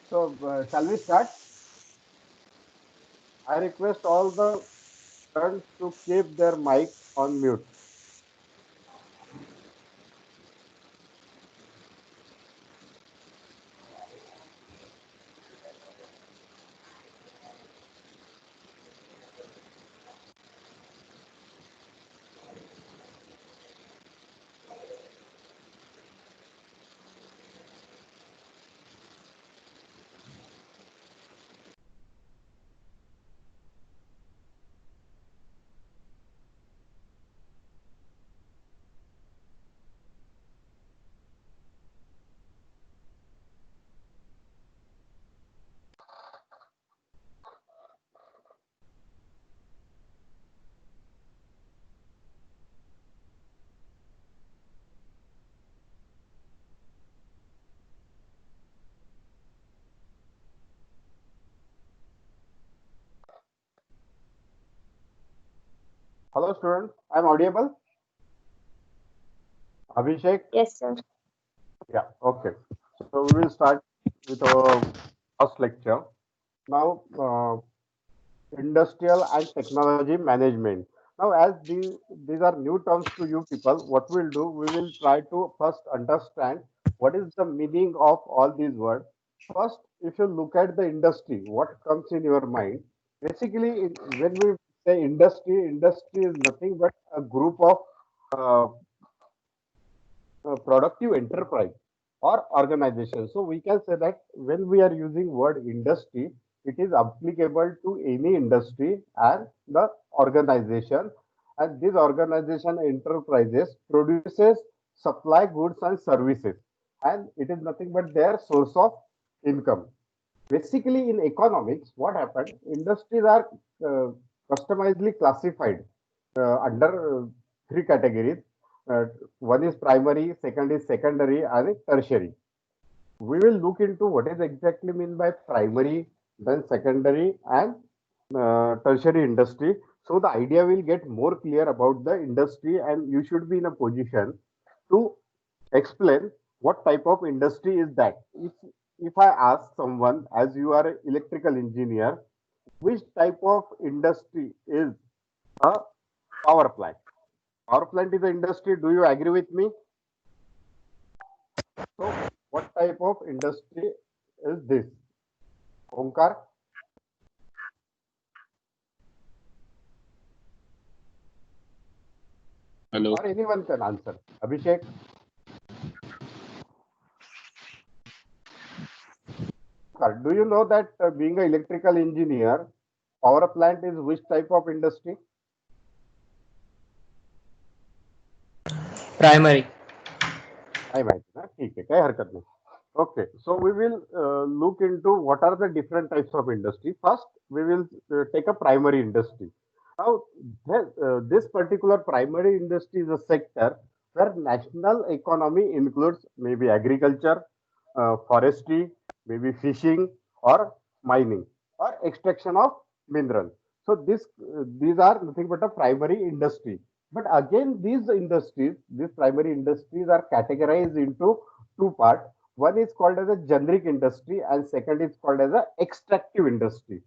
Shall we start? I request all the students to keep their mic on mute. Hello, students. I'm audible. Abhishek. Yes, sir. Yeah. Okay. So we will start with our first lecture. Now, industrial and technology management. Now, as these are new terms to you people, what we'll do, we will try to first understand what is the meaning of all these words. First, if you look at the industry, what comes in your mind? Basically, when we say industry, industry is nothing but a group of uh, productive enterprise or organization. So we can say that when we are using word industry, it is applicable to any industry and the organization. And this organization enterprises produces supply goods and services, and it is nothing but their source of income. Basically, in economics, what happened? Industries are customizedly classified under three categories. Uh, One is primary, second is secondary, and tertiary. We will look into what is exactly mean by primary, then secondary, and tertiary industry. So the idea will get more clear about the industry, and you should be in a position to explain what type of industry is that. If I ask someone, as you are an electrical engineer, which type of industry is a power plant? Power plant is an industry. Do you agree with me? So, what type of industry is this? Omkar, Hello. or anyone can answer. Abhishek, Omkar, do you know that being an electrical engineer, power plant is which type of industry? Primary. काय माहिती ना ठीक आहे काही हरकत नाही. Okay, so we will look into what are the different types of industry. First, we will take a primary industry. Now, this particular primary industry is a sector where national economy includes maybe agriculture, forestry, maybe fishing or mining or extraction of mineral. So these are nothing but a primary industry. But again, these primary industries are categorized into two parts. One is called as a generic industry and second is called as a extractive industry.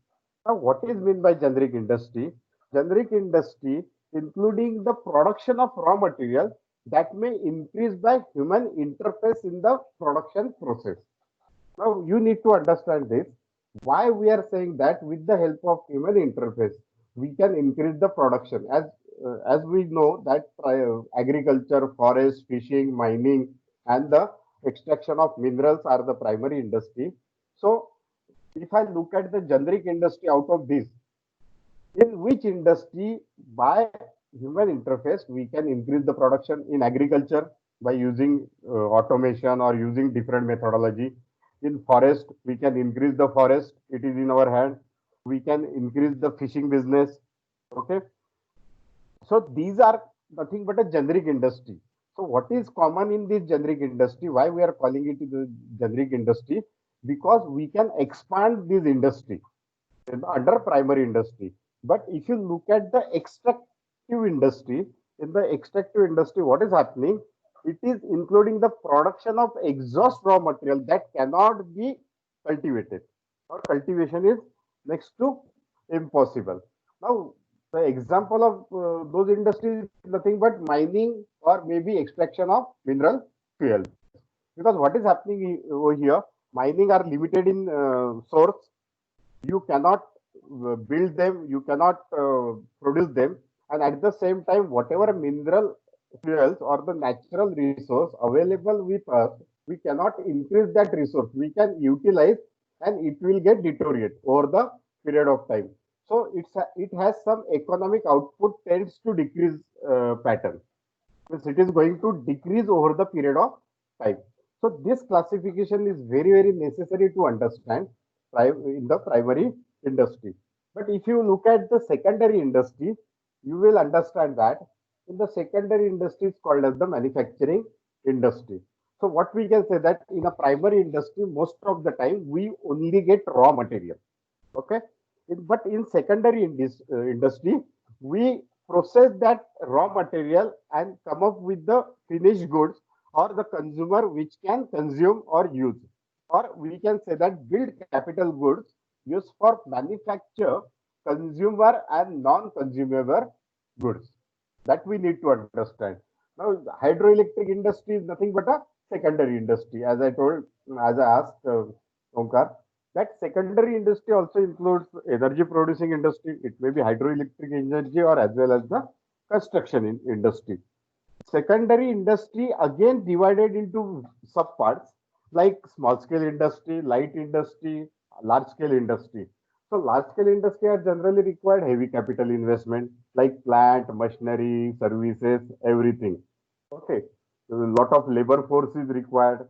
Now, what is meant by generic industry? Generic industry, including the production of raw material that may increase by human interface in the production process. Now, you need to understand this. Why we are saying that with the help of human interface, we can increase the production. As we know that agriculture, forest, fishing, mining, and the extraction of minerals are the primary industry. So, if I look at the generic industry out of this, in which industry by human interface we can increase the production in agriculture by using automation or using different methodology. In forest we can increase the forest, it is in our hand. We can increase the fishing business. Okay, so these are nothing but a generic industry. So what is common in this generic industry? Why we are calling it the generic industry? Because we can expand this industry under primary industry. But if you look at the extractive industry, in the extractive industry, what is happening? It is including the production of exhaust raw material that cannot be cultivated, or cultivation is next to impossible. Now, the example of those industries is nothing but mining or maybe extraction of mineral fuels. Because what is happening over here, mining are limited in source. You cannot build them, you cannot produce them, and at the same time, whatever mineral fuels or the natural resource available with us, we cannot increase that resource. We can utilize, and it will get deteriorate over the period of time. So it has some economic output tends to decrease pattern. Means it is going to decrease over the period of time. So this classification is very, very necessary to understand in the primary industry. But if you look at the secondary industry, you will understand that in the secondary industry is called as the manufacturing industry. So what we can say that in a primary industry, most of the time we only get raw material. Okay, but in secondary industry, we process that raw material and come up with the finished goods or the consumer which can consume or use, or we can say that build capital goods used for manufacture consumer and non-consumable goods, that we need to understand. Now the hydroelectric industry is nothing but a secondary industry, as I told, as I asked Omkar, that secondary industry also includes energy producing industry. It may be hydroelectric energy or as well as the construction industry. Secondary industry again divided into subparts like small scale industry, light industry, large scale industry. So large scale industry are generally required heavy capital investment like plant, machinery, services, everything. Okay, a lot of labor force is required.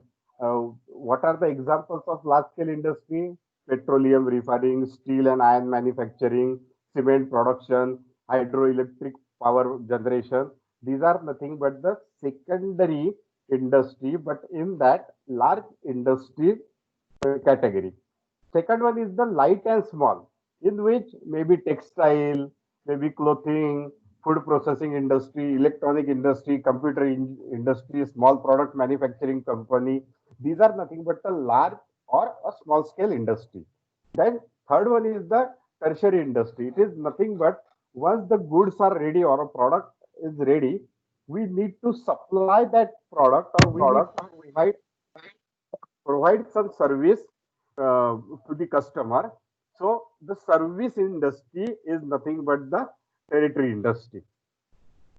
What are the examples of large scale industry? Petroleum refining, steel and iron manufacturing, cement production, hydroelectric power generation. These are nothing but the secondary industry, but in that large industry category. Second one is the light and small, in which maybe textile, maybe clothing, food processing industry, electronic industry, computer industry, small product manufacturing company. These are nothing but a large or a small scale industry. Then third one is the tertiary industry. It is nothing but once the goods are ready or a product is ready, we need to supply that product or we need to provide some service to the customer. So the service industry is nothing but the territory industry.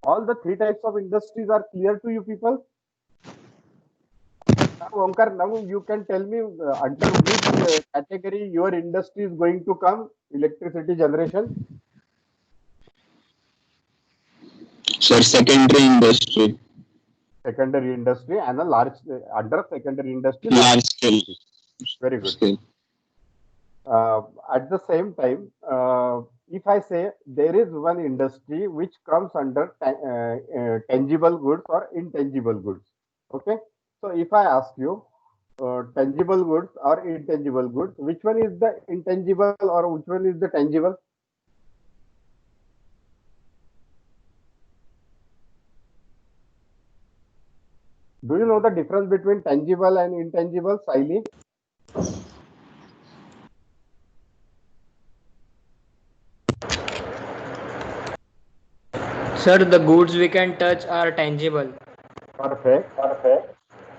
All the three types of industries are clear to you people. Now, Omkar, now you can tell me under which category your industry is going to come, electricity generation. Sir, secondary industry, Secondary industry and a large under secondary industry, large large scale. industry. Very good. Scale. At the same time, if I say there is one industry which comes under tangible goods or intangible goods, okay? So if I ask you tangible goods or intangible goods, which one is the intangible or which one is the tangible? Do you know the difference between tangible and intangible, Saili? Sir, the goods we can touch are tangible, Perfect.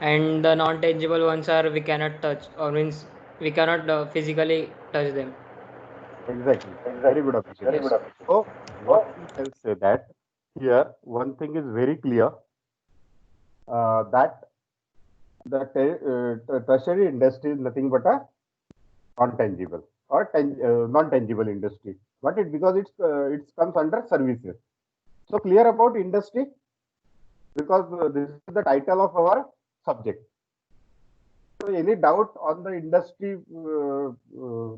and the non-tangible ones are we cannot touch, or means we cannot physically touch them. Exactly. Very good, Abhishek. Yes. So what we can say that here one thing is very clear that the tertiary industry is nothing but a non-tangible or non-tangible industry. What it because it comes under services. So clear about industry because this is the title of our subject. So any doubt on the industry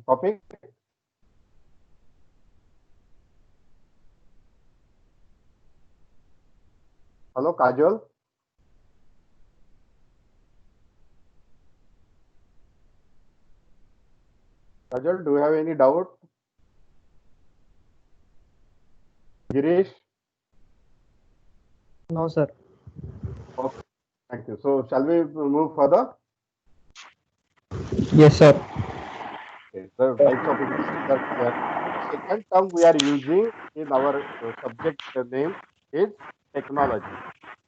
topic? Hello, Kajol. Kajol, do you have any doubt? Girish? No, sir. Okay, thank you. So shall we move further? Yes, sir. the types of industries are clear. The second term we are using in our subject name is technology.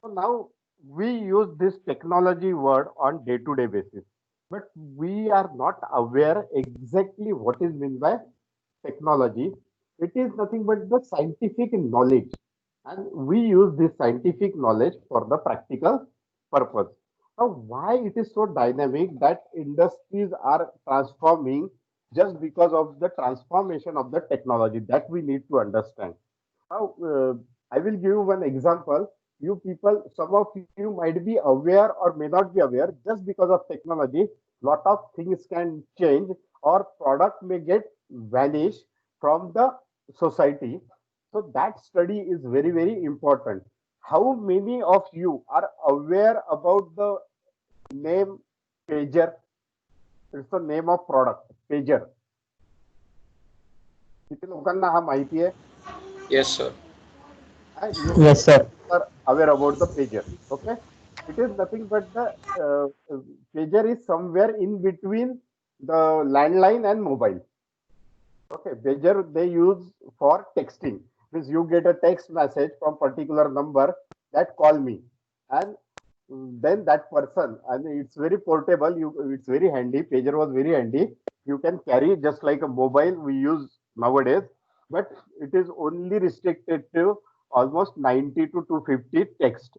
So now we use this technology word on day-to-day basis, but we are not aware exactly what is meant by technology. It is nothing but the scientific knowledge, and we use this scientific knowledge for the practical purpose. Now, why it is so dynamic that industries are transforming just because of the transformation of the technology that we need to understand. Now, I will give you one example. You people, some of you might be aware or may not be aware, just because of technology, lot of things can change or product may get vanish from the society. So that study is very, very important. How many of you are aware about the name pager? It's the name of product, pager. किती लोकांना हा माहिती आहे? Yes, sir. You Yes, sir. are aware about the pager. Okay, it is nothing but the pager is somewhere in between the landline and mobile. Okay, pager they use for texting. Means you get a text message from particular number that call me, and then that person, and it's very portable. It's very handy. Pager was very handy. You can carry just like a mobile we use nowadays, but it is only restricted to almost 90 to 250 text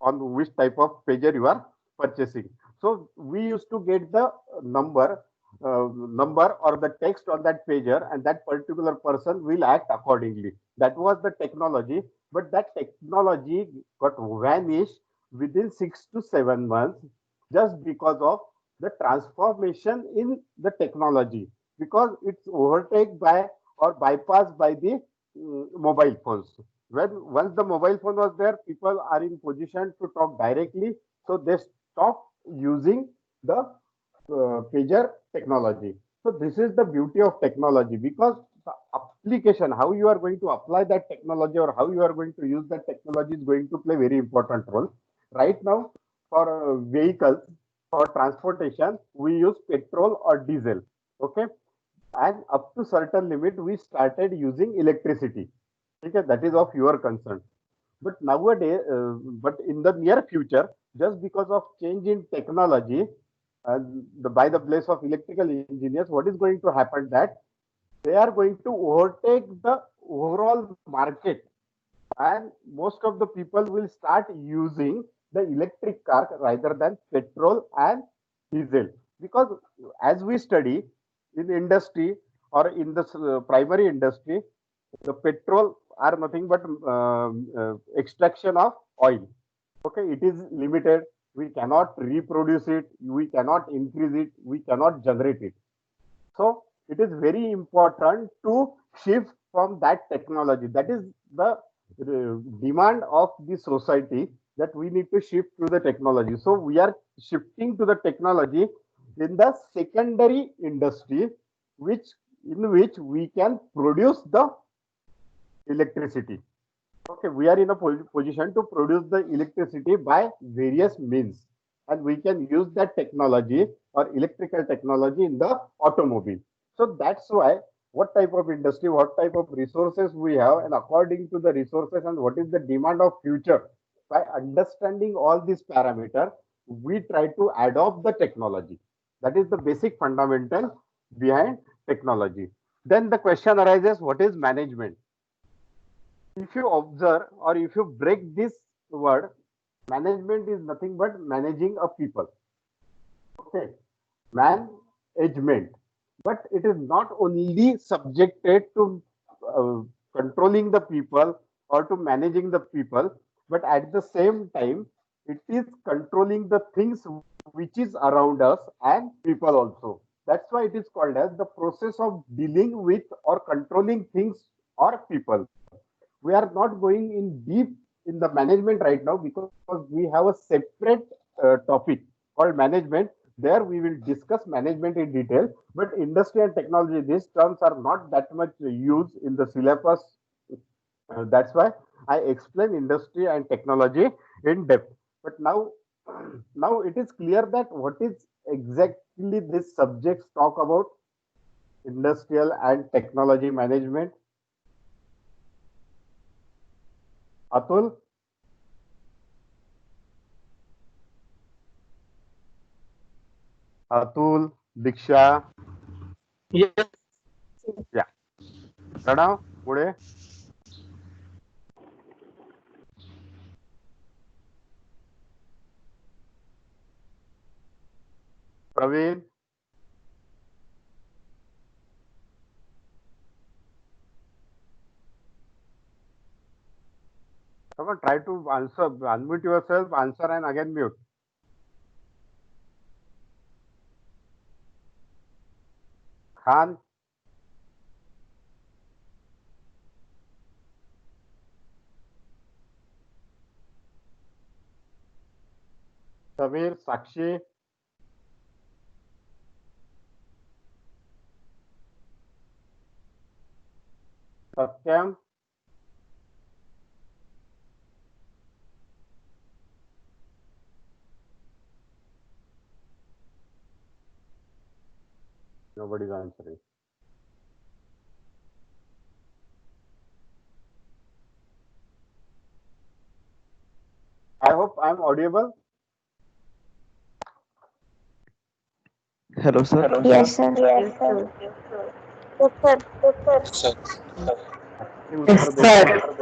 on which type of pager you are purchasing. So we used to get the number, number or the text on that pager, and that particular person will act accordingly. That was the technology, but that technology got vanished within 6 to 7 months just because of the transformation in the technology, because it's overtaken by or bypassed by the mobile phones. When once the mobile phone was there, people are in position to talk directly, so they stop using the pager technology. So this is the beauty of technology, because the application, how you are going to apply that technology or how you are going to use that technology is going to play very important role. Right now, for vehicles, for transportation, we use petrol or diesel. Okay, and up to certain limit, we started using electricity. Okay, that is of your concern. But nowadays, but in the near future, just because of change in technology, by the place of electrical engineers, what is going to happen that they are going to overtake the overall market, and most of the people will start using the electric car rather than petrol and diesel, because as we study in industry or in the primary industry, the petrol are nothing but extraction of oil. Okay, it is limited, we cannot reproduce it, we cannot increase it, we cannot generate it. So it is very important to shift from that technology. That is the demand of the society, that we need to shift to the technology. So we are shifting to the technology in the secondary industry, which in which we can produce the electricity. Okay, we are in a position to produce the electricity by various means, and we can use that technology or electrical technology in the automobile. So that's why what type of industry, what type of resources we have, and according to the resources and what is the demand of future, by understanding all these parameters, we try to adopt the technology. That is the basic fundamental behind technology. Then the question arises, what is management? If you observe or if you break this word, management is nothing but managing a people. Okay, management, but it is not only subjected to uh, controlling the people or to managing the people, but at the same time, it is controlling the things which is around us and people also. That's why it is called as the process of dealing with or controlling things or people. We are not going in deep in the management right now, because we have a separate topic called management. There we will discuss management in detail, but industry and technology, these terms are not that much used in the syllabus. That's why I explain industry and technology in depth. But now, now it is clear that what is exactly this subjects talk about. Industrial and Technology Management. Atul? Atul, Diksha, Yes. yeah. Pranav, पुढे. Praveen, come on, try to answer, unmute yourself, answer and again mute. Khan, Samir, Sakshi, Satyam, nobody's answering. I hope I'm audible. Hello, sir. Yes, sir. Yes, sir. Actually उत्तर देत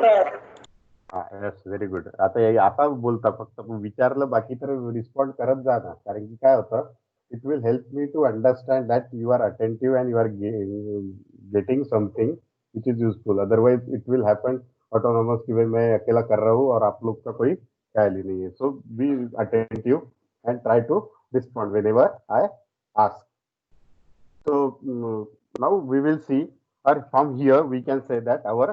yes very good. आता बोलता फक्त विचारलं बाकी तर respond करत जा ना, कारण की काय होतं, it will help me to understand that you are attentive and you are getting something which is useful. Otherwise it will happen autonomous कि भाई मैं अकेला कर रहा हूँ और आप लोग का कोई ख्याल ही नहीं है. So be attentive and try to respond whenever I ask. So now we will see, or from here we can say that our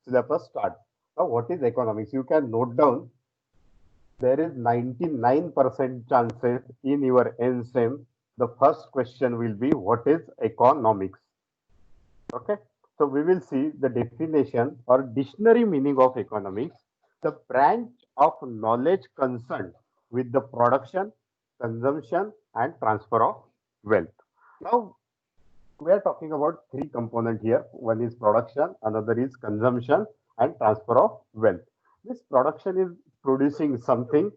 syllabus starts. Now, what is economics? You can note down there is 99% chances in your NSEM. The first question will be what is economics? Okay. So we will see the definition or dictionary meaning of economics, the branch of knowledge concerned with the production, consumption, and transfer of wealth. Now, we are talking about three components here. One is production, another is consumption, and transfer of wealth. This production is producing something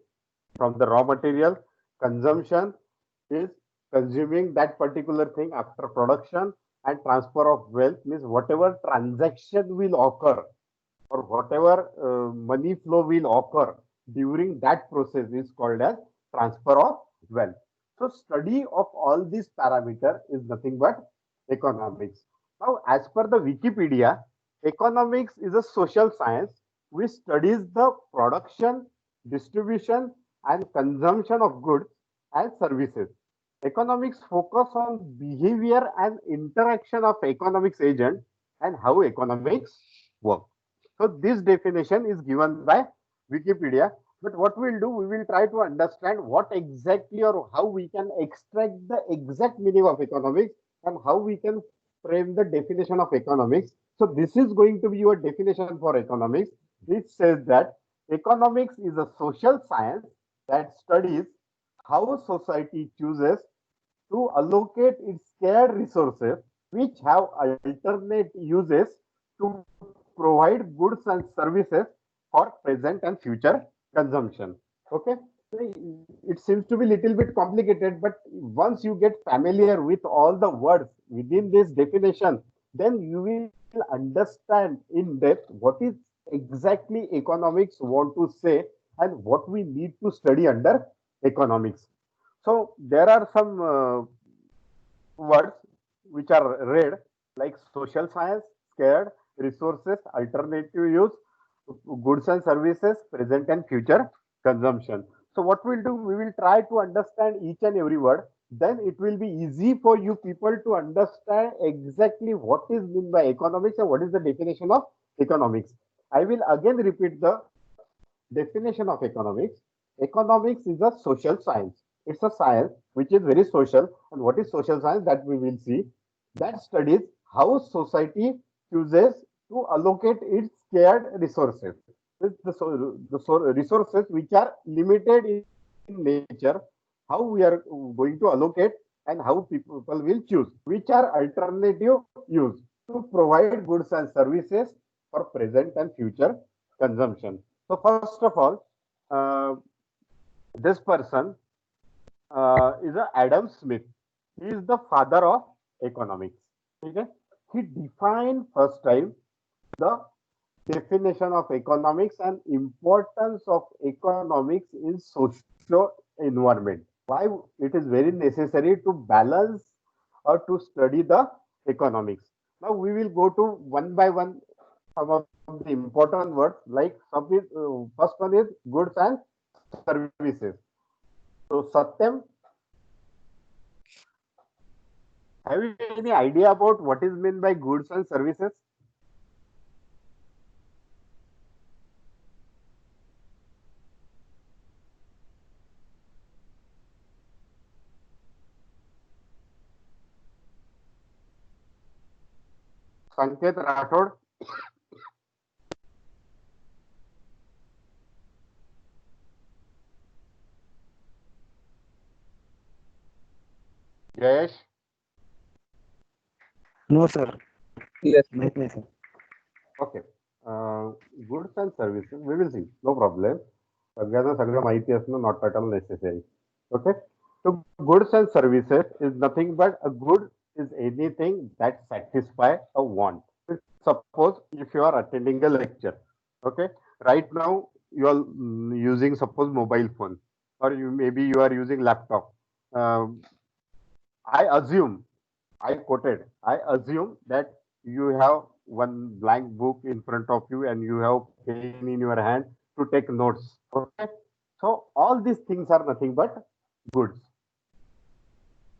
from the raw material. Consumption is consuming that particular thing after production, and transfer of wealth means whatever transaction will occur or whatever money flow will occur during that process is called as transfer of wealth. So study of all these parameters is nothing but economics. Now, as per the Wikipedia, economics is a social science which studies the production, distribution, and consumption of goods and services. Economics focus on behavior and interaction of economics agent and how economics work. So this definition is given by Wikipedia. But what we'll do, we will try to understand what exactly or how we can extract the exact meaning of economics and how we can frame the definition of economics. So this is going to be your definition for economics. It says that economics is a social science that studies how society chooses to allocate its scarce resources, which have alternate uses to provide goods and services for present and future consumption. Okay. It seems to be a little bit complicated, but once you get familiar with all the words within this definition, then you will understand in depth what is exactly economics want to say and what we need to study under economics. So there are some words which are read like social science, scared, resources, alternative use, goods and services, present and future consumption. So what we'll do, we will try to understand each and every word. Then it will be easy for you people to understand exactly what is meant by economics and what is the definition of economics. I will again repeat the definition of economics. Economics is a social science. It's a science which is very social. And what is social science? That we will see. That studies how society chooses to allocate its scarce resources. Resources which are limited in nature, how we are going to allocate and how people will choose which are alternative use to provide goods and services for present and future consumption. So first of all, this person is a Adam Smith. He is the father of economics. Okay? He defined first time the definition of economics and importance of economics in socio environment. Why it is very necessary to balance or to study the economics. Now we will go to one by one some of the important words like first one is goods and services. So Satyam, have you any idea about what is meant by goods and services? Sanket Rathod, Jayesh. No, sir. Yes. माहित नाही, sir. Okay. Goods and services, we will see. No problem. सगळ्यांना सगळं माहिती असणं not at all necessary. Okay. So goods and services is nothing but a good is anything that satisfy a want. Suppose if you are attending a lecture, okay, right now you are using suppose mobile phone or you are using laptop. Um, I assume I quoted. I assume that you have one blank book in front of you and you have pen in your hand to take notes. Okay. So all these things are nothing but goods.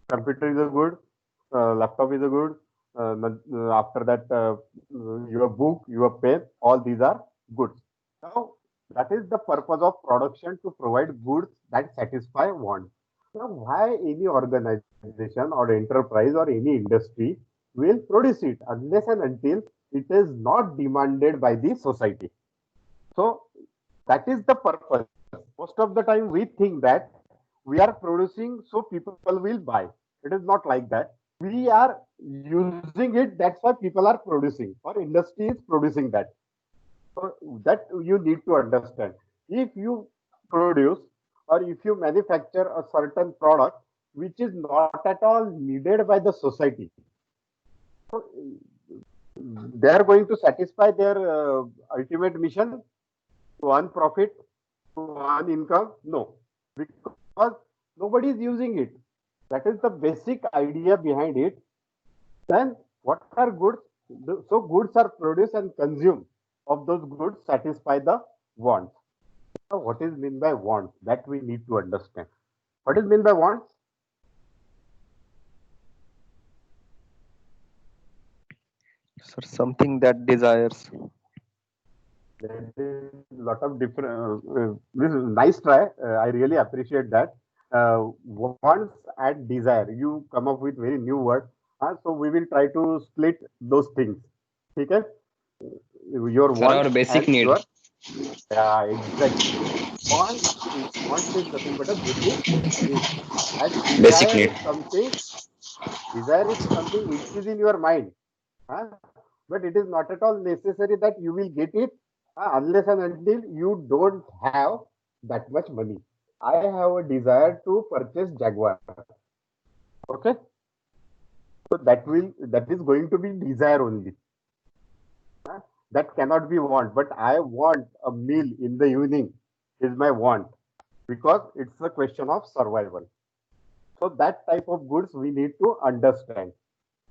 Computer is a good, laptop is a good. After that, your book, your pen, all these are goods. Now that is the purpose of production to provide goods that satisfy wants. Now, why any organization or enterprise or any industry will produce it unless and until it is not demanded by the society. So that is the purpose. Most of the time we think that we are producing so people will buy. It is not like that. We are using it, that's why people are producing or industry is producing that. So that you need to understand. If you produce or if you manufacture a certain product which is not at all needed by the society, so they are going to satisfy their ultimate mission to earn profit, to earn income? No, because nobody is using it. That is the basic idea behind it. Then what are goods? So goods are produced and consumed. Of those goods, satisfy the wants. Now, what is meant by wants? That we need to understand. What is meant by wants? Sir, something that desires. There is a lot of different. This is nice try. I really appreciate that. Wants and desire. You come up with very new word. So we will try to split those things. Okay? Your Sir, our wants basic and need. your yeah, exactly. Wants is nothing but a basic need, and Basic need. desire is something which is in your mind, huh? But it is not at all necessary that you will get it unless and until you don't have that much money. I have a desire to purchase Jaguar. Okay, so that is going to be desire only. That cannot be want, but I want a meal in the evening is my want because it's a question of survival. So that type of goods we need to understand.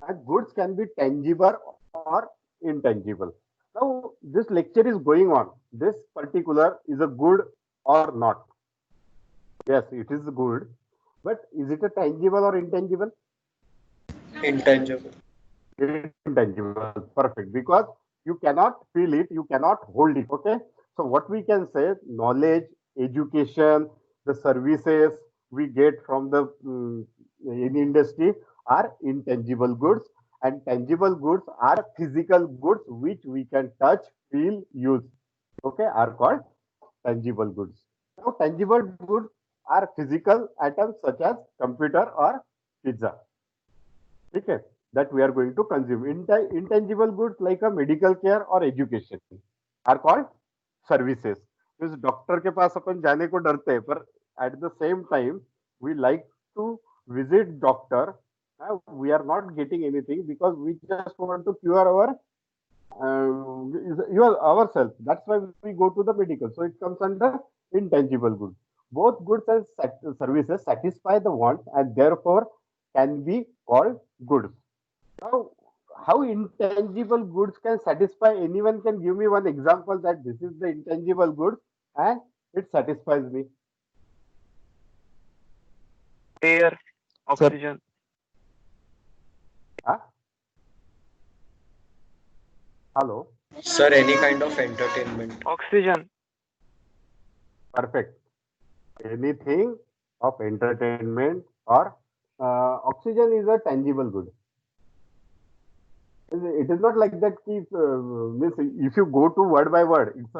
And goods can be tangible or intangible. Now this lecture is going on. This particular is a good or not. Yes, it is good, but is it a tangible or intangible? Intangible. Intangible. Perfect. Because you cannot feel it, you cannot hold it. Okay. So what we can say, knowledge, education, the services we get from the in industry are intangible goods, and tangible goods are physical goods which we can touch, feel, use. Okay, are called tangible goods. Now, tangible goods are physical items such as computer or pizza. Okay, that we are going to consume. Intangible goods like a medical care or education are called services. इस doctor के पास अपन जाने को डरते हैं, पर at the same time we like to visit doctor. We are not getting anything because we just want to cure ourselves. That's why we go to the medical. So it comes under intangible goods. Both goods and services satisfy the want and therefore can be called goods. Now, how intangible goods can satisfy anyone can give me one example that this is the intangible good and it satisfies me. Air, oxygen. Huh? Hello. Sir, any kind of entertainment. Oxygen. Perfect. Anything of entertainment or oxygen is a tangible good. It is not like that. If you go to word by word, it's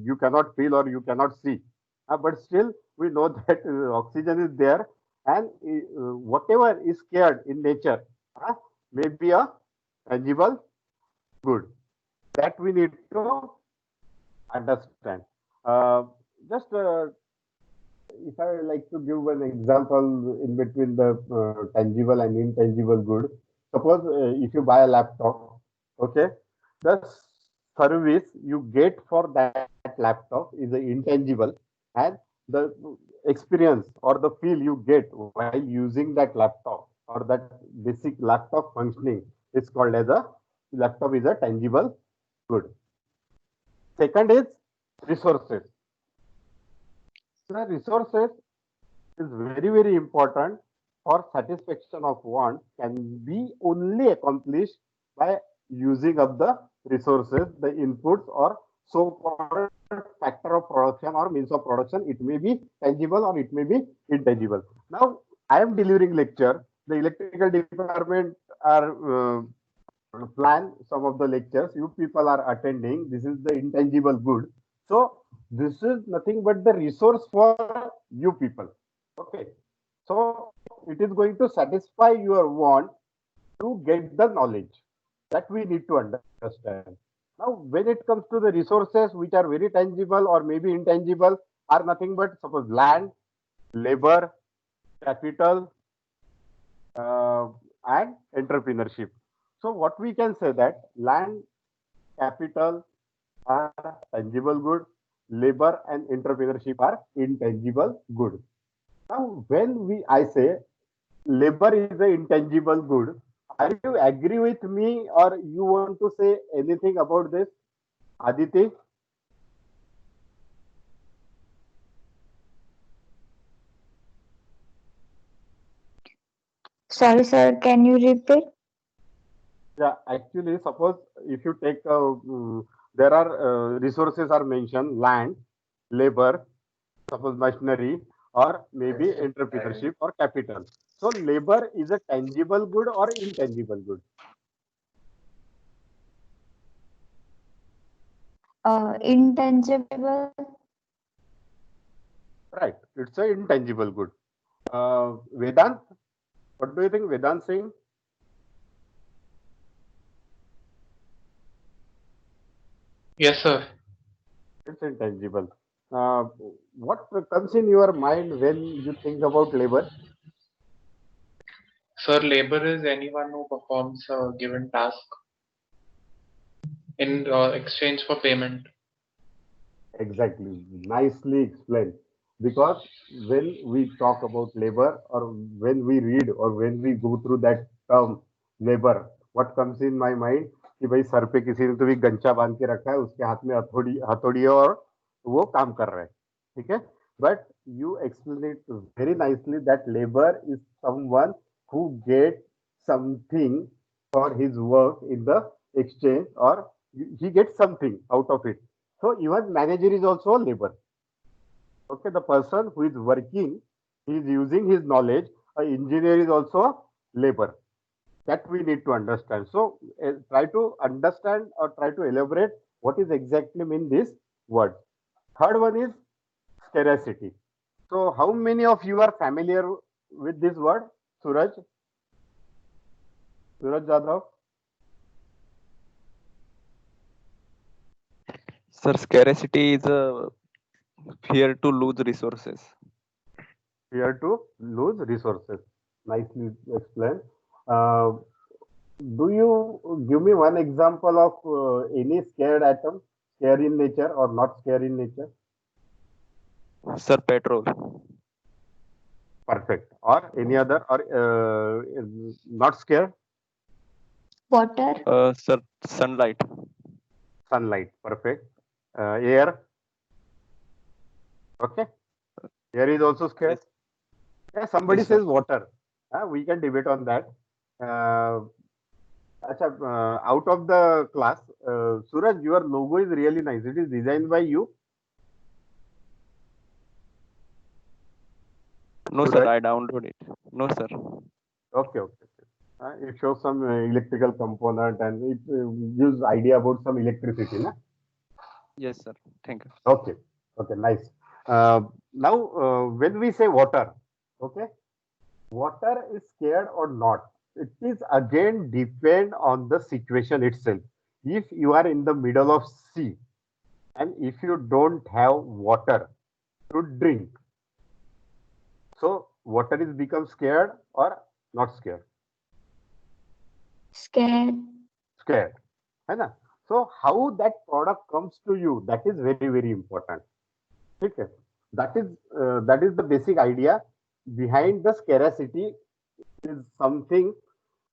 you cannot feel or you cannot see. But still, we know that oxygen is there, and whatever is scared in nature may be a tangible good. That we need to understand. Just if I like to give an example in between the tangible and intangible good. Suppose if you buy a laptop, okay, the service you get for that laptop is intangible, and the experience or the feel you get while using that laptop or that basic laptop functioning is called as a laptop is a tangible good. Second is resources. The resources is very important for satisfaction of want can be only accomplished by using of the resources, the inputs or so-called factor of production or means of production. It may be tangible or it may be intangible. Now, I am delivering lecture. The electrical department are plan some of the lectures. You people are attending. This is the intangible good. So this is nothing but the resource for you people. Okay. So it is going to satisfy your want to get the knowledge that we need to understand. Now, when it comes to the resources which are very tangible or maybe intangible, are nothing but suppose land, labor, capital, and entrepreneurship. So what we can say that land, capital are tangible good, labor and entrepreneurship are intangible good. Now, when I say labor is an intangible good, are you agree with me or you want to say anything about this, Aditi? Sorry, sir, can you repeat? Yeah, actually, suppose if you take there are resources are mentioned land, labor, suppose machinery, or maybe entrepreneurship or capital. So labor is a tangible good or intangible good? Intangible. Right, it's a intangible good. Vedant, what do you think Vedant saying? Yes, sir. It's intangible. What comes in your mind when you think about labor? Sir, labor is anyone who performs a given task in exchange for payment. Exactly, nicely explained. Because when we talk about labor or when we read or when we go through that term labor, what comes in my mind कि भाई sir पे किसी ने तो भी गंचा बांध के रखा है, उसके हाथ में हथौड़ी हथौड़ी है और वो काम कर रहा है, ठीक है. But you explain it very nicely that labor is someone who gets something for his work in the exchange or he gets something out of it. So even manager is also a labor. Okay, the person who is working, he is using his knowledge. An engineer is also a labor. That we need to understand. So try to understand or try to elaborate what is exactly mean this word. Third one is scarcity. So how many of you are familiar with this word, Suraj Jadhav. Sir, scarcity is a fear to lose resources. Fear to lose resources. Nicely explained. Uh, do you give me one example of any scared atom, scare in nature or not scare in nature? Sir, petrol. Perfect. Or any other or not scared? Water. Sir, sunlight. Sunlight. Perfect. Air. Okay. Air is also scared. Yes, Yeah, somebody yes, sir. says water. We can debate on that. Uh, out of the class, Suraj, your logo is really nice. It is designed by you. No, sir, Suraj. I download it. No, sir. Okay, okay. It shows some electrical component and it gives idea about some electricity. Na? Yes, sir. Thank you. Okay, okay, nice. Now, when we say water, okay, water is scared or not, it is again depend on the situation itself. If you are in the middle of sea and if you don't have water to drink, so water is become scared or not scared? Scared. Scared. है ना? So how that product comes to you, that is very, very important. Okay. That is the basic idea behind the scarcity is something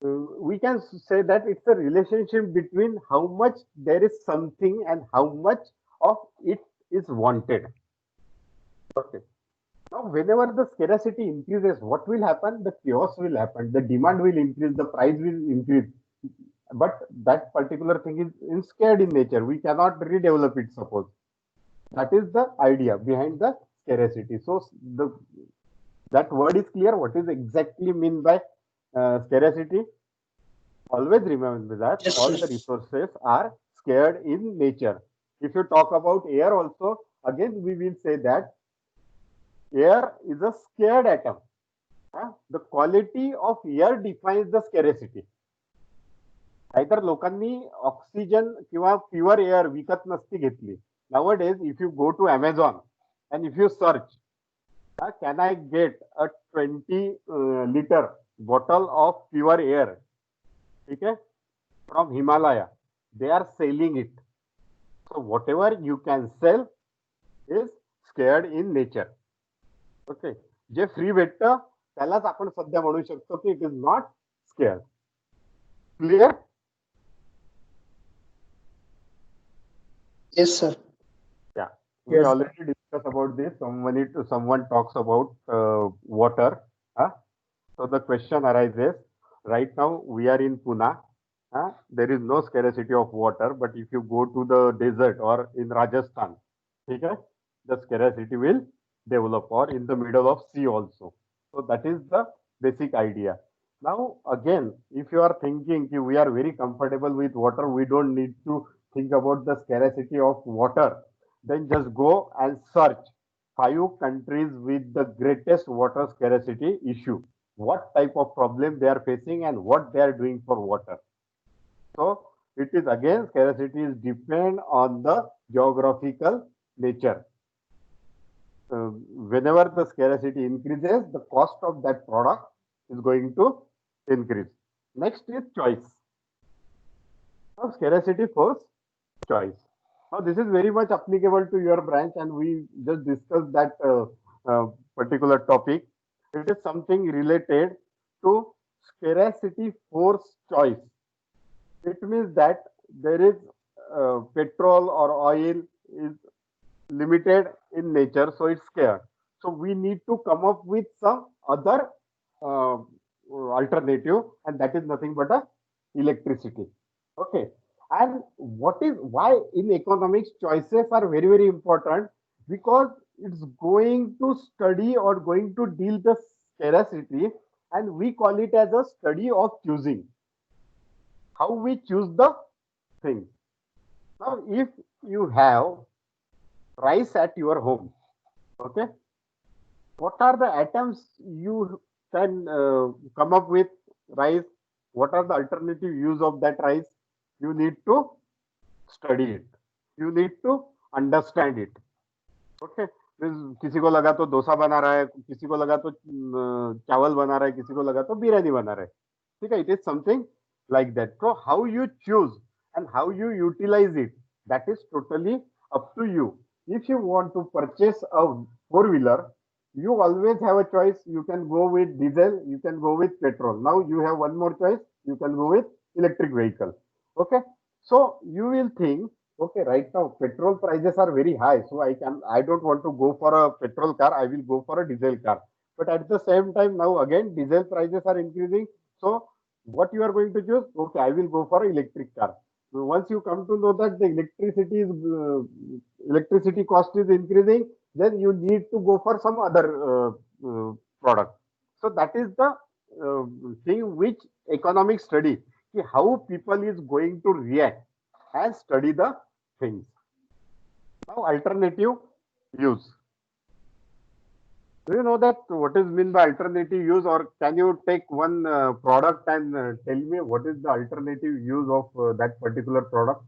we can say that it's a relationship between how much there is something and how much of it is wanted. Okay. Now, whenever the scarcity increases, what will happen? The chaos will happen. The demand will increase. The price will increase. But that particular thing is scared in nature. We cannot redevelop it. Suppose that is the idea behind the scarcity. So the that word is clear. What is exactly mean by scarcity? Always remember that Yes, all sir. the resources are scared in nature. If you talk about air also, again we will say that air is a scared atom. The quality of air defines the scarcity. नाहीतर लोकांनी oxygen किंवा pure air विकत नसती घेतली. Nowadays, if you go to Amazon and if you search, can I get a 20 liter bottle of pure air? Okay, from Himalaya, they are selling it. So whatever you can sell is scared in nature. Okay, जे free भेटतं त्यालाच आपण सध्या म्हणू शकतो की it is not scare. Clear? Yes, sir. Yeah, we Yes, sir. already discussed about this. Someone talks about water. So the question arises. Right now we are in Pune. There is no scarcity of water, but if you go to the desert or in Rajasthan, okay, the scarcity will develop, or in the middle of sea also. So that is the basic idea. Now again, if you are thinking we are very comfortable with water, we don't need to think about the scarcity of water, then just go and search 5 countries with the greatest water scarcity issue, what type of problem they are facing and what they are doing for water. So it is again, scarcity is depend on the geographical nature. Whenever the scarcity increases, the cost of that product is going to increase. Next is choice. Now, scarcity force choice. Now, this is very much applicable to your branch, and we just discussed that particular topic. It is something related to scarcity force choice. It means that there is petrol or oil is limited in nature, so it's scarce. So we need to come up with some other uh, alternative, and that is nothing but a electricity. Okay. And why in economics choices are very, very important, because it's going to study or going to deal the scarcity, and we call it as a study of choosing. How we choose the thing. Now, if you have rice at your home, okay, what are the items you can come up with rice, what are the alternative use of that rice? You need to study it. You need to understand it. Okay, किसी को लगा तो डोसा बना रहा है, किसी को लगा तो चावल बना रहा है, किसी को लगा तो बिरयानी बना रहा है. ठीक है, it is something like that. So how you choose and how you utilize it, that is totally up to you. If you want to purchase a four-wheeler, you always have a choice. You can go with diesel, you can go with petrol. Now you have one more choice. You can go with electric vehicle. Okay. So you will think, okay, right now petrol prices are very high. So I don't want to go for a petrol car. I will go for a diesel car. But at the same time, now again, diesel prices are increasing. So what you are going to choose? Okay, I will go for an electric car. Once you come to know that the electricity cost is increasing, then you need to go for some other product. So that is the thing which economic study, how people is going to react and study the things. Now alternative use. Do you know that what is mean by alternative use, or can you take one product and tell me what is the alternative use of that particular product?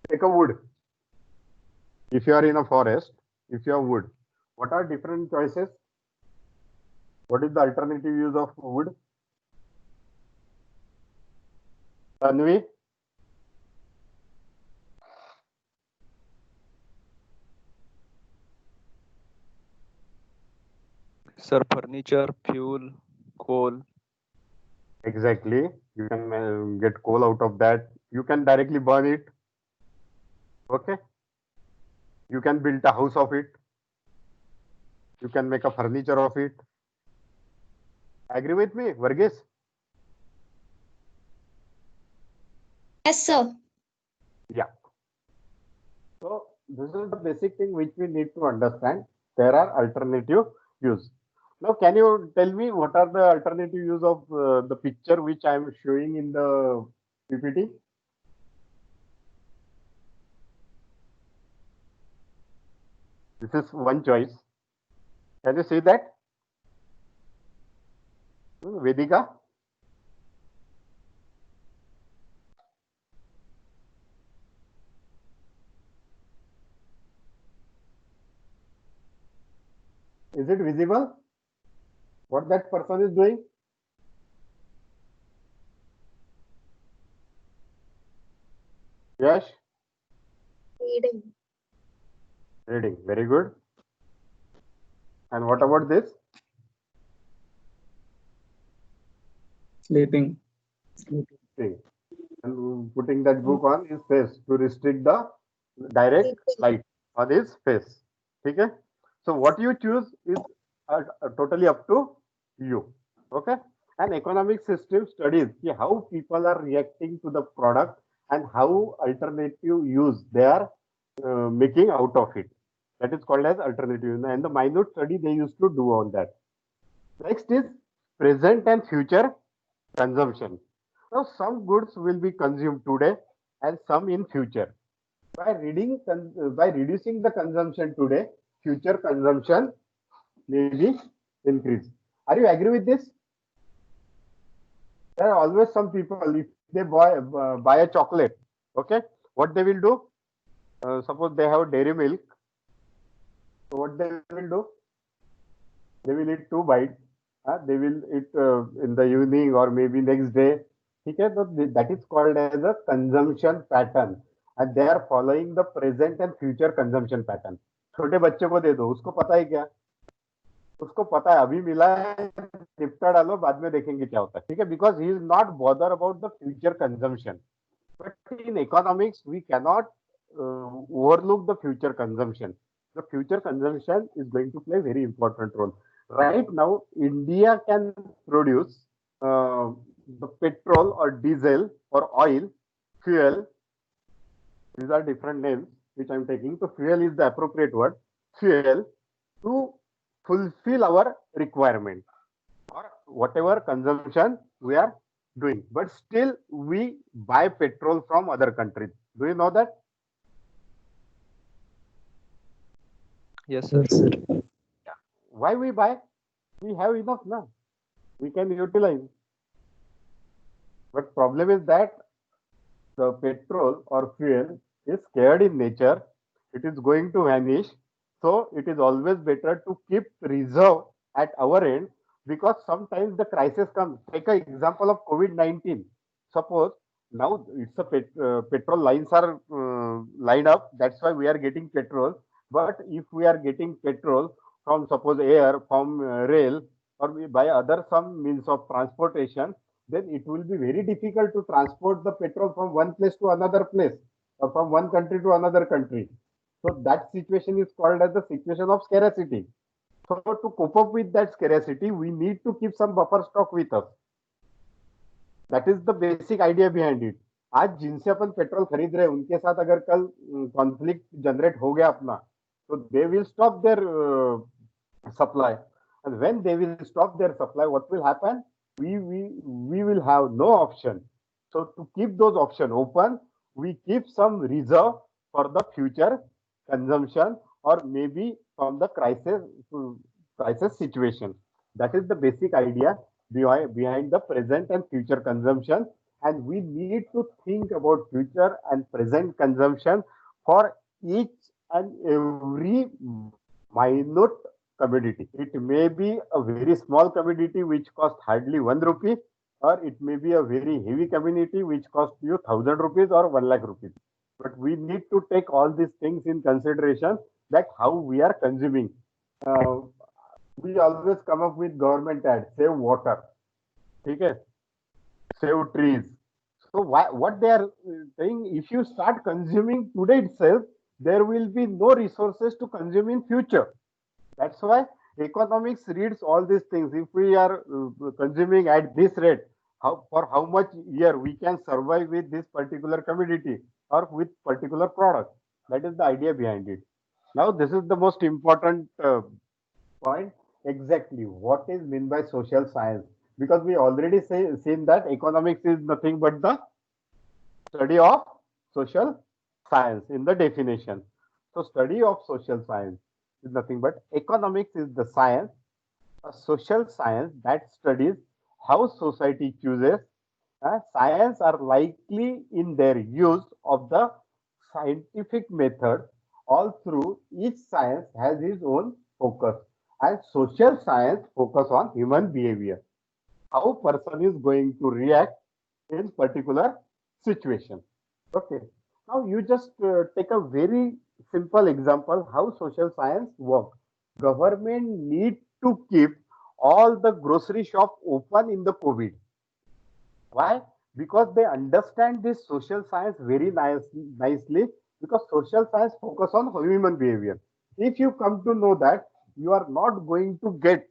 Take a wood. If you are in a forest, if you have wood, what are different choices? What is the alternative use of wood? Tanvi? Sir, furniture, fuel, coal. Exactly. You can get coal out of that. You can directly burn it. Okay. You can build a house of it. You can make a furniture of it. Agree with me, Varghese? Yes, sir. Yeah. So this is the basic thing which we need to understand. There are alternative use. Now, can you tell me what are the alternative use of the picture which I am showing in the PPT? This is one choice. Can you see that? Vedika? Is it visible? What that person is doing? Yes? Reading. Reading. Very good. And what about this? Sleeping. Thing. And putting that book on his face to restrict the direct light on his face. Okay? So what you choose is totally up to you. Okay? An economic system studies how people are reacting to the product and how alternative use they are making out of it. That is called as alternative. And the minute study they used to do on that. Next is present and future consumption. Now, some goods will be consumed today and some in future. By reducing the consumption today, future consumption may be increased. Are you agree with this? There are always some people, if they buy a chocolate, okay, what they will do? Suppose they have dairy milk. So what they will do? They will eat 2 bites. They will eat in the evening or maybe next day. Okay, so that is called as a consumption pattern, and they are following the present and future consumption pattern. छोटे बच्चे को दे दो, उसको पता है क्या? उसको पता है अभी मिला है, निपटा डालो, बाद में देखेंगे क्या होता है. ठीक है, because he is not bothered about the future consumption. But in economics, we cannot overlook the future consumption. The future consumption is going to play a very important role. Right now, India can produce the petrol or diesel or oil, fuel. These are different names which I'm taking. So fuel is the appropriate word. Fuel to fulfill our requirement or whatever consumption we are doing. But still, we buy petrol from other countries. Do you know that? Yes, sir. Why we buy? We have enough now. We can utilize. But problem is that the petrol or fuel is scared in nature. It is going to vanish. So it is always better to keep reserve at our end, because sometimes the crisis comes. Take an example of COVID-19. Suppose now it's a petrol lines are lined up. That's why we are getting petrol. But if we are getting petrol from suppose air, from rail, or we by other some means of transportation, then it will be very difficult to transport the petrol from one place to another place, or from one country to another country. So that situation is called as the situation of scarcity. So to cope up with that scarcity, we need to keep some buffer stock with us. That is the basic idea behind it. आज जिनसे अपन petrol खरीद रहे हैं उनके साथ अगर कल conflict generate हो गया अपना, तो they will stop their supply, and when they will stop their supply, what will happen? We will have no option. So to keep those options open, we keep some reserve for the future consumption, or maybe from the crisis situation. That is the basic idea behind the present and future consumption, and we need to think about future and present consumption for each and every minute commodity. It may be a very small commodity which costs hardly 1 rupee, or it may be a very heavy commodity which costs you 1,000 rupees or 1 lakh rupees. But we need to take all these things in consideration, that how we are consuming. We always come up with government ads, save water, okay, save trees. So what they are saying, if you start consuming today itself, there will be no resources to consume in future. That's why economics reads all these things. If we are consuming at this rate, for how much year we can survive with this particular commodity or with particular product. That is the idea behind it. Now, this is the most important point. Exactly what is meant by social science, because we already seen that economics is nothing but the study of social science in the definition. So study of social science is nothing but economics is the science, a social science that studies how society chooses. Science are likely in their use of the scientific method. All through, each science has its own focus, and social science focus on human behavior, how person is going to react in particular situation. Okay, now you just take a very simple example how social science work. Government need to keep all the grocery shop open in the COVID. Why? Because they understand this social science very nicely, because social science focus on human behavior. If you come to know that you are not going to get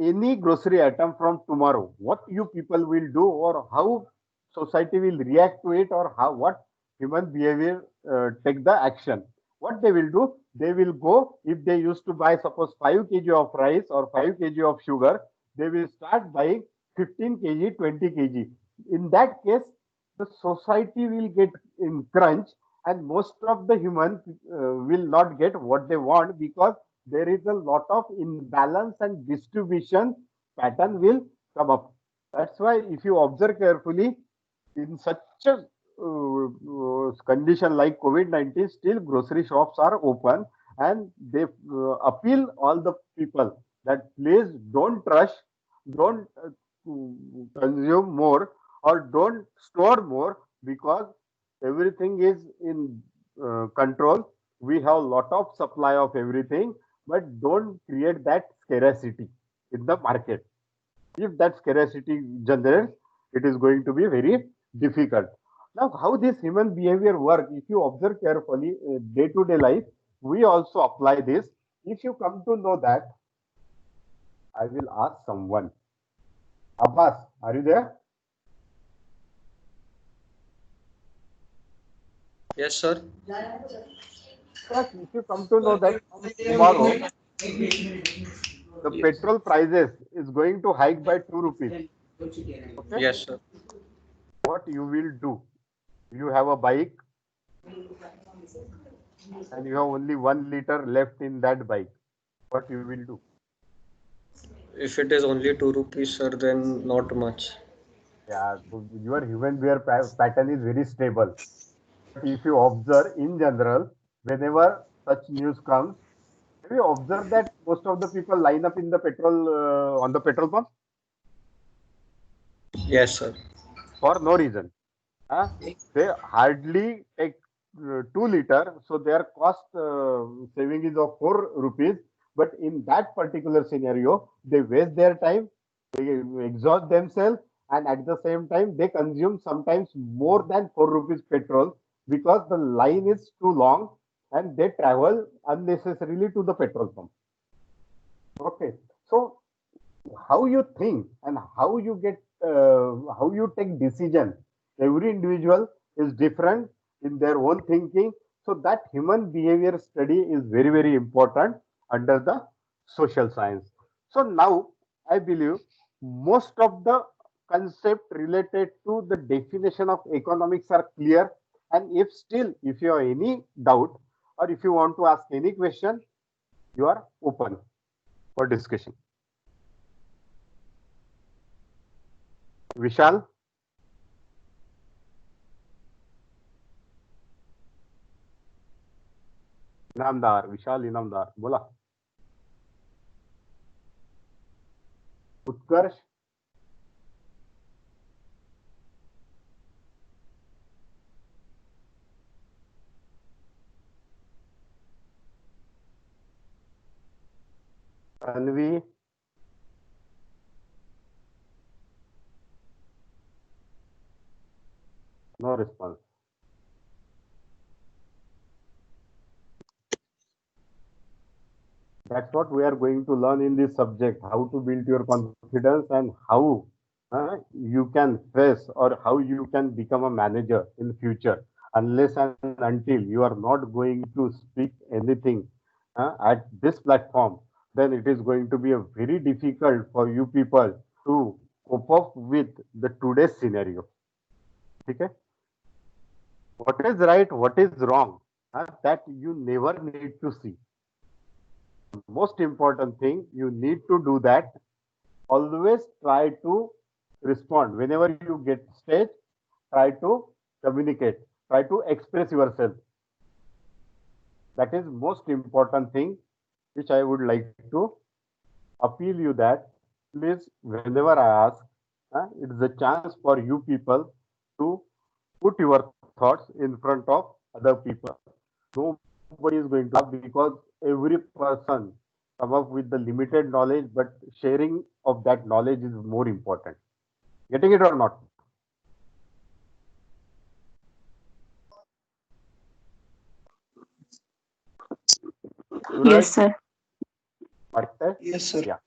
any grocery item from tomorrow, what you people will do, or how society will react to it, or how what human behavior take the action. What they will do, they will go, if they used to buy suppose 5 kg of rice or 5 kg of sugar, they will start buying 15 kg, 20 kg. In that case, the society will get in crunch, and most of the humans will not get what they want, because there is a lot of imbalance and distribution pattern will come up. That's why if you observe carefully, in such a condition like COVID-19, still grocery shops are open, and they appeal all the people that please don't rush, don't consume more, or don't store more, because everything is in control. We have a lot of supply of everything, but don't create that scarcity in the market. If that scarcity generates, it is going to be very difficult. Now, how this human behavior work, if you observe carefully, day-to-day life, we also apply this. If you come to know that, I will ask someone. Abbas, are you there? Yes, sir. Yes, if you come to know that tomorrow the petrol prices is going to hike by 2 rupees. Okay? Yes, sir. What you will do? You have a bike, and you have only 1 liter left in that bike, what you will do? If it is only 2 rupees, sir, then not much. Yeah, so your human behavior pattern is very stable. But if you observe in general, whenever such news comes, have you observed that most of the people line up in the petrol on the petrol pump Yes, sir. for no reason? Huh? They hardly take 2 liter, so their cost saving is of 4 rupees. But in that particular scenario, they waste their time, they exhaust themselves, and at the same time, they consume sometimes more than 4 rupees petrol because the line is too long and they travel unnecessarily to the petrol pump. Okay, so how you think and how you get how you take decision, every individual is different in their own thinking, so that human behavior study is very important under the social science. So now I believe most of the concept related to the definition of economics are clear, and if still if you have any doubt or if you want to ask any question, you are open for discussion. Vishal. Inamdar Vishal Inamdar बोला. उत्कर्ष. अन्वी. No response. That's what we are going to learn in this subject, how to build your confidence and how you can face or how you can become a manager in future. Unless and until you are not going to speak anything at this platform, then it is going to be a very difficult for you people to cope up with the today's scenario. Okay? What is right, what is wrong, that you never need to see. Most important thing you need to do that, always try to respond whenever you get stage, try to communicate, try to express yourself. That is most important thing which I would like to appeal you, that please whenever I ask, it is a chance for you people to put your thoughts in front of other people. Nobody is going to laugh because every person come up with the limited knowledge, but sharing of that knowledge is more important. Getting it or not? Yes, sir. Right? Yes, sir. Yeah.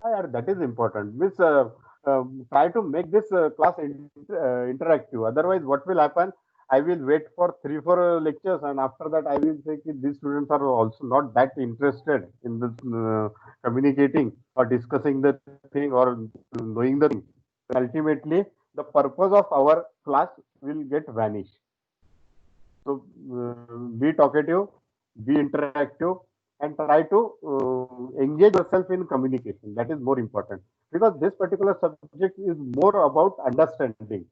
Yeah, that is important. Means try to make this class interactive. Otherwise, what will happen? I will wait for 3-4 lectures, and after that, I will say that these students are also not that interested in this communicating or discussing the thing or knowing the thing. Ultimately, the purpose of our class will get vanish. So, be talkative, be interactive, and try to engage yourself in communication. That is more important because this particular subject is more about understanding.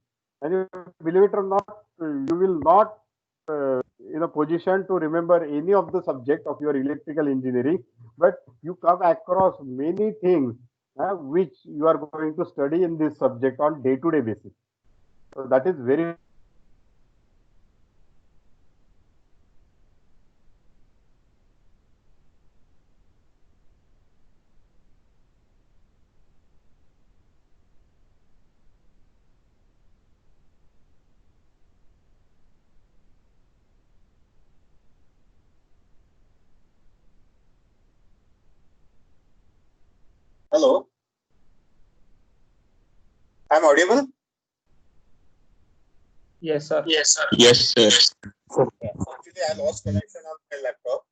And you believe it or not, you will not in a position to remember any of the subject of your electrical engineering, but you come across many things which you are going to study in this subject on day-to-day basis. So that is very Hello, I'm audible? Yes, sir. Yes, sir. Yes, sir. Actually, I lost connection on my laptop.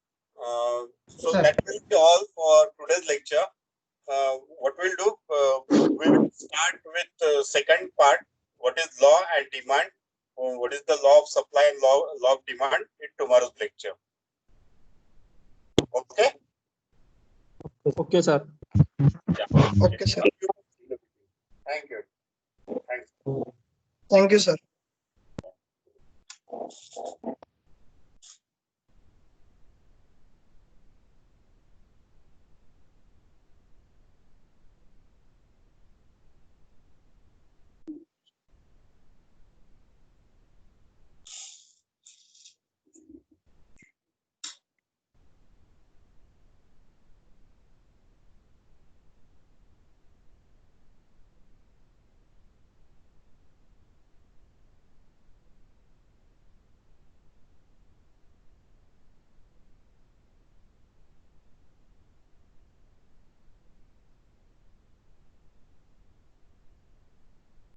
So that will be all for today's lecture. What we'll do, we will start with the second part. What is law and demand? What what is the law of supply and law of demand in tomorrow's lecture. Okay? Okay, sir. Yeah. Okay, sir. Thank you. Thanks. Thank you, sir.